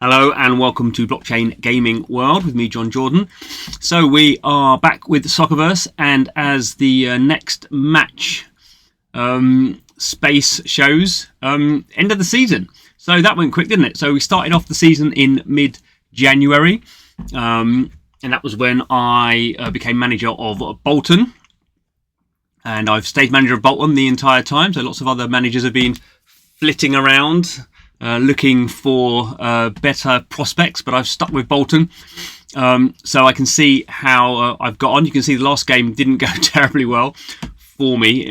Hello and welcome to Blockchain Gaming World with me, John Jordan. So we are back with SOCCERVERSE, and as the next match space shows, end of the season. So that went quick, didn't it? So we started off the season in mid-January, and that was when I became manager of Bolton. And I've stayed manager of Bolton the entire time, so lots of other managers have been flitting around looking for better prospects, but I've stuck with Bolton. So I can see how I've got on. You can see the last game didn't go terribly well for me,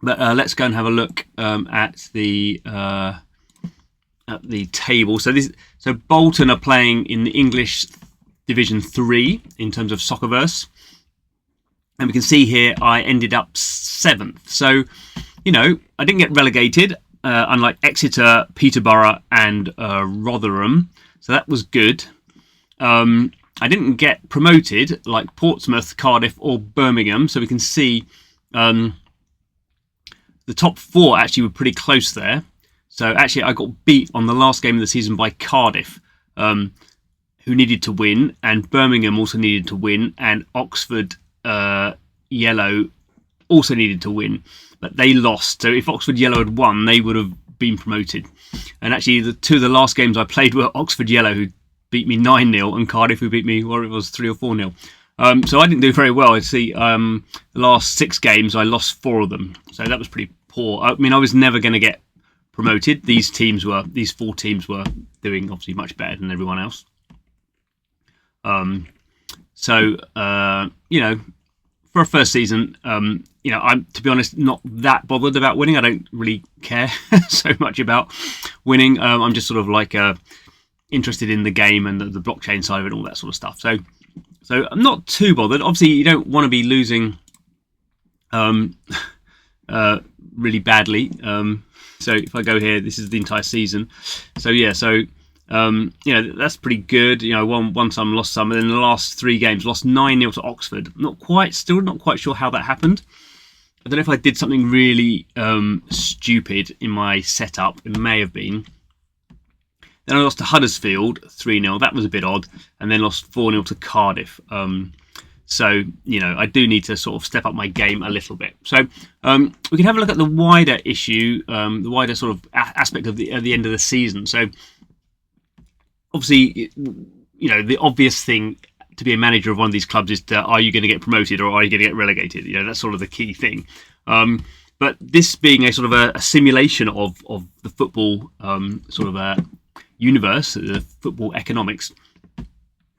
but let's go and have a look at the table. So Bolton are playing in the English Division 3 in terms of SOCCERVERSE, and we can see here I ended up 7th. So, you know, I didn't get relegated. Unlike Exeter, Peterborough and Rotherham. So that was good. I didn't get promoted like Portsmouth, Cardiff or Birmingham. So we can see the top 4 actually were pretty close there. So actually I got beat on the last game of the season by Cardiff, who needed to win. And Birmingham also needed to win. And Oxford Yellow also needed to win, but they lost. So if Oxford Yellow had won, they would have been promoted. And actually, the 2 of the last games I played were Oxford Yellow, who beat me 9-0, and Cardiff, who beat me, well, it was 3 or 4-0. So I didn't do very well. I see the last 6 games, I lost 4 of them. So that was pretty poor. I mean, I was never going to get promoted. These 4 teams were doing obviously much better than everyone else. You know, for a first season, you know, I'm, to be honest, not that bothered about winning. I don't really care so much about winning. I'm just sort of like interested in the game and the blockchain side of it, all that sort of stuff. So I'm not too bothered. Obviously, you don't want to be losing really badly. So if I go here, this is the entire season. So yeah, you know, that's pretty good. You know, won some, lost some, and then the last 3 games, lost 9-0 to Oxford. Still not quite sure how that happened. I don't know if I did something really stupid in my setup. It may have been. Then I lost to Huddersfield 3-0. That was a bit odd, and then lost 4-0 to Cardiff. So you know, I do need to sort of step up my game a little bit. So we can have a look at the wider issue, the wider sort of aspect of the end of the season. So obviously, you know, the obvious thing to be a manager of one of these clubs is are you going to get promoted or are you going to get relegated? You know, that's sort of the key thing. But this being a sort of a simulation of the football sort of a universe, the football economics,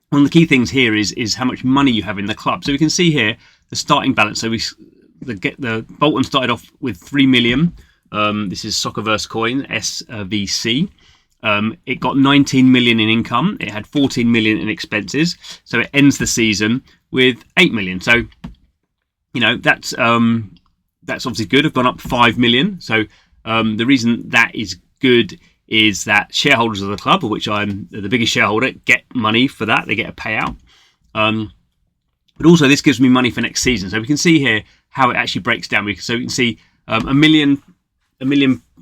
one of the key things here is how much money you have in the club. So we can see here the starting balance. So the Bolton started off with 3 million. This is SOCCERVERSE coin, SVC. It got 19 million in income. It had 14 million in expenses. So it ends the season with 8 million. So, you know, that's obviously good. I've gone up 5 million. So the reason that is good is that shareholders of the club, of which I'm the biggest shareholder, get money for that. They get a payout. But also this gives me money for next season. So we can see here how it actually breaks down. So we can see a million,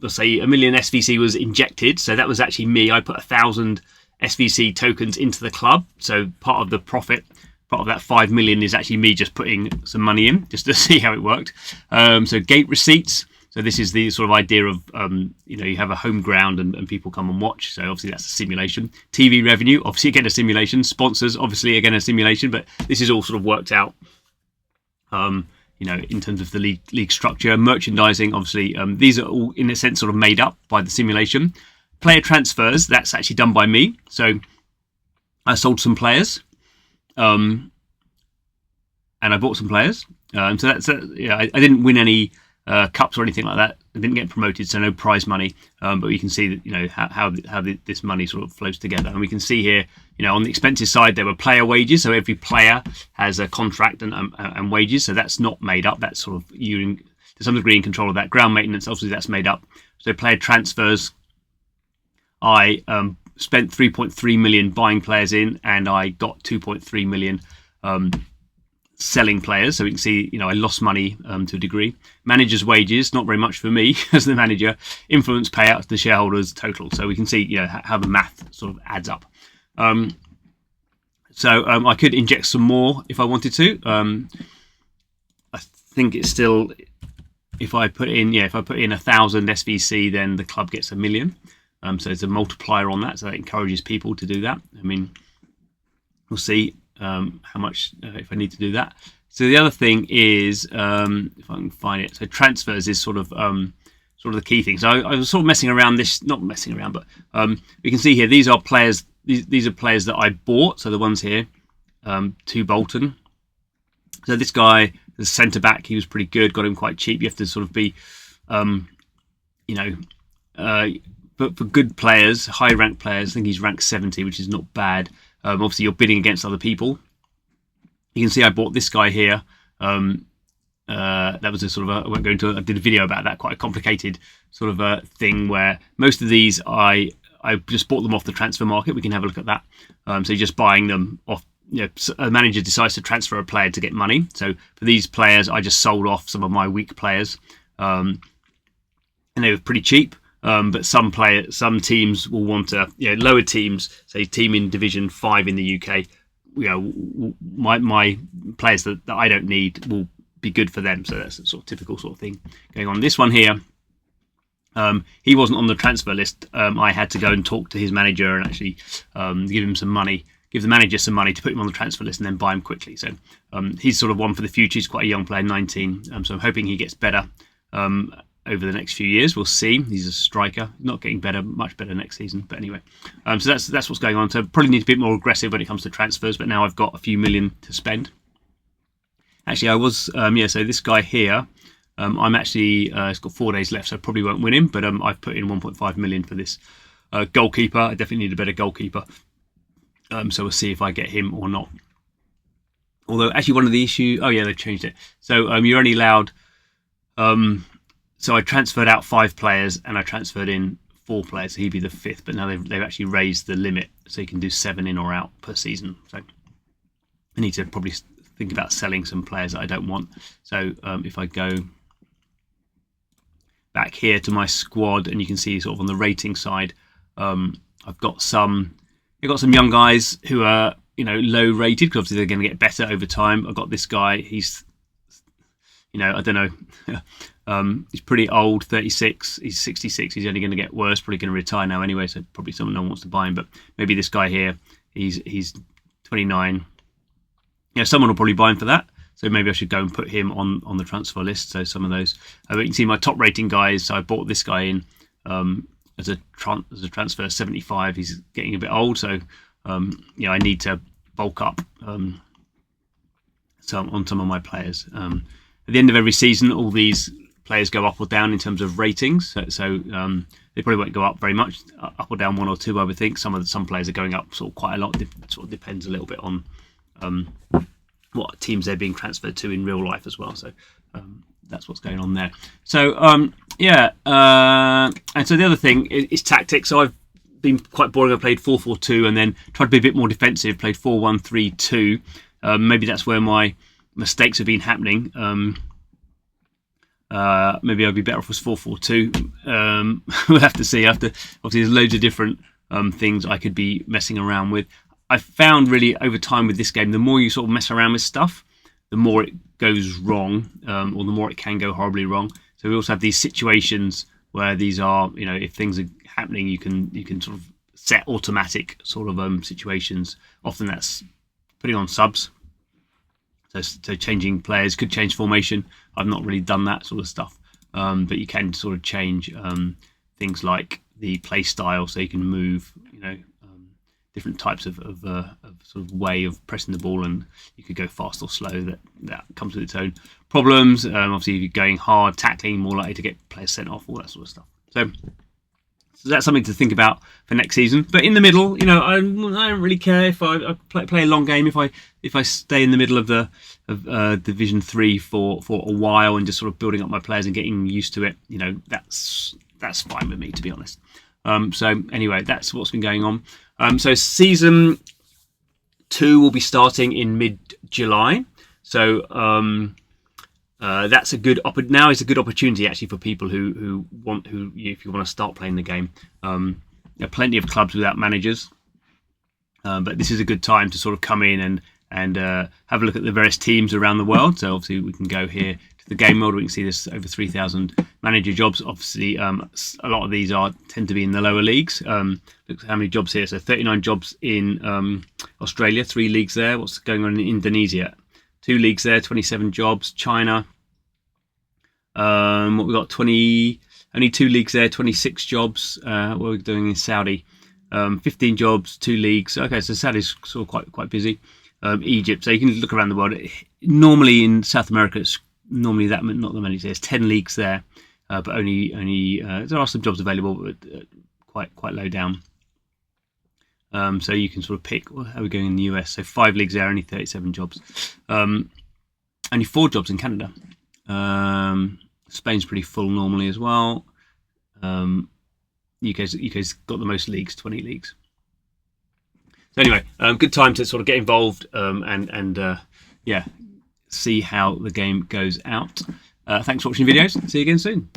let's say a million SVC was injected. So that was actually me. I put 1,000 SVC tokens into the club. So part of the profit, part of that 5 million is actually me just putting some money in just to see how it worked. So gate receipts. So this is the sort of idea of, you know, you have a home ground and people come and watch. So obviously that's a simulation. TV revenue, obviously again a simulation. Sponsors, obviously again a simulation. But this is all sort of worked out. You know, in terms of the league structure, merchandising, obviously, these are all, in a sense, sort of made up by the simulation. Player transfers, that's actually done by me. So I sold some players, and I bought some players. So that's, yeah, I didn't win any cups or anything like that. I didn't get promoted, so no prize money. But you can see that, you know, how this money sort of flows together. And we can see here, you know, on the expenses side, there were player wages. So every player has a contract and wages. So that's not made up. That's sort of you to some degree in control of that. Ground maintenance, obviously, that's made up. So player transfers, I spent 3.3 million buying players in, and I got 2.3 million selling players, so we can see, I lost money to a degree. Managers' wages, not very much for me as the manager. Influence payouts to the shareholders total, so we can see how the math sort of adds up. So I could inject some more if I wanted to. I think it's still, if I put in 1,000 SVC, then the club gets 1 million. So it's a multiplier on that, so that encourages people to do that. I mean, we'll see how much if I need to do that. So the other thing is, if I can find it, so transfers is sort of the key thing. So I was sort of messing around not messing around, but we can see here these are players. These are players that I bought. So the ones here, to Bolton. So this guy, the centre back, he was pretty good. Got him quite cheap. You have to sort of be, but for good players, high ranked players, I think he's ranked 70, which is not bad. Obviously, you're bidding against other people. You can see I bought this guy here. That was a sort of I won't go into. I did a video about that, quite a complicated sort of a thing where most of these I just bought them off the transfer market. We can have a look at that. So you're just buying them off. A manager decides to transfer a player to get money. So for these players, I just sold off some of my weak players, and they were pretty cheap. But some teams will want to, lower teams, say team in Division 5 in the UK, my players that I don't need will be good for them. So that's a sort of typical sort of thing going on. This one here, he wasn't on the transfer list. I had to go and talk to his manager and actually give the manager some money to put him on the transfer list and then buy him quickly. So he's sort of one for the future. He's quite a young player, 19. So I'm hoping he gets better over the next few years. We'll see. He's a striker, not getting better, much better next season. But anyway, so that's what's going on. So probably need to be a bit more aggressive when it comes to transfers. But now I've got a few million to spend. Actually, I was So this guy here, I'm actually it's got 4 days left, so I probably won't win him. But I've put in 1.5 million for this goalkeeper. I definitely need a better goalkeeper. So we'll see if I get him or not. Although actually one of the issues, they've changed it. So you're only allowed. So I transferred out 5 players and I transferred in 4 players. So he'd be the 5th, but now they've actually raised the limit, so you can do 7 in or out per season. So I need to probably think about selling some players that I don't want. So if I go back here to my squad, and you can see sort of on the rating side, I've got some young guys who are low rated because obviously they're going to get better over time. I've got this guy. He's I don't know. He's pretty old, 36. He's 66. He's only going to get worse. Probably going to retire now anyway. So probably no one wants to buy him. But maybe this guy here, he's 29. Someone will probably buy him for that. So maybe I should go and put him on the transfer list. So some of those. You can see my top rating guys. So I bought this guy in as a transfer, 75. He's getting a bit old. So I need to bulk up on some of my players. At the end of every season, all these players go up or down in terms of ratings. So they probably won't go up very much, up or down 1 or 2, I would think. Some players are going up sort of quite a lot. It sort of depends a little bit on what teams they're being transferred to in real life as well. So that's what's going on there. So and so the other thing is tactics. So I've been quite boring. I played 4-4-2 and then tried to be a bit more defensive. Played 4-1-3-2. Maybe that's where my mistakes have been happening. Maybe I'd be better off with 4-4-2. We'll have to see. Obviously, there's loads of different things I could be messing around with. I've found really over time with this game, the more you sort of mess around with stuff, the more it goes wrong, or the more it can go horribly wrong. So we also have these situations where these are, if things are happening, you can sort of set automatic sort of situations. Often that's putting on subs. So changing players, could change formation. I've not really done that sort of stuff, but you can sort of change things like the play style, so you can move, different types of sort of way of pressing the ball, and you could go fast or slow. That comes with its own problems. Obviously, if you're going hard, tackling, more likely to get players sent off, all that sort of stuff. So that's something to think about for next season. But in the middle, I don't really care if I play a long game. If I stay in the middle of Division 3 for a while and just sort of building up my players and getting used to it, that's fine with me, to be honest. So anyway, that's what's been going on. So season 2 will be starting in mid-July. So that's a good now is a good opportunity actually for people who if you want to start playing the game. There are plenty of clubs without managers, but this is a good time to sort of come in and have a look at the various teams around the world. So obviously we can go here to the game mode. We can see there's over 3,000 manager jobs. Obviously, a lot of these tend to be in the lower leagues. Look how many jobs here. So 39 jobs in Australia, 3 leagues there. What's going on in Indonesia? 2 leagues there, 27 jobs. China, what we got? Only 2 leagues there, 26 jobs. What we're doing in Saudi, 15 jobs, 2 leagues. Okay, so Saudi's sort of quite busy. Egypt. So you can look around the world. Normally in South America, it's normally not that many. There's 10 leagues there, but only there are some jobs available, but quite low down. So you can sort of pick how we're going in the US. So 5 leagues there, only 37 jobs. Only 4 jobs in Canada. Spain's pretty full normally as well. UK's got the most leagues, 20 leagues. So anyway, good time to sort of get involved and see how the game goes out. Thanks for watching the videos. See you again soon.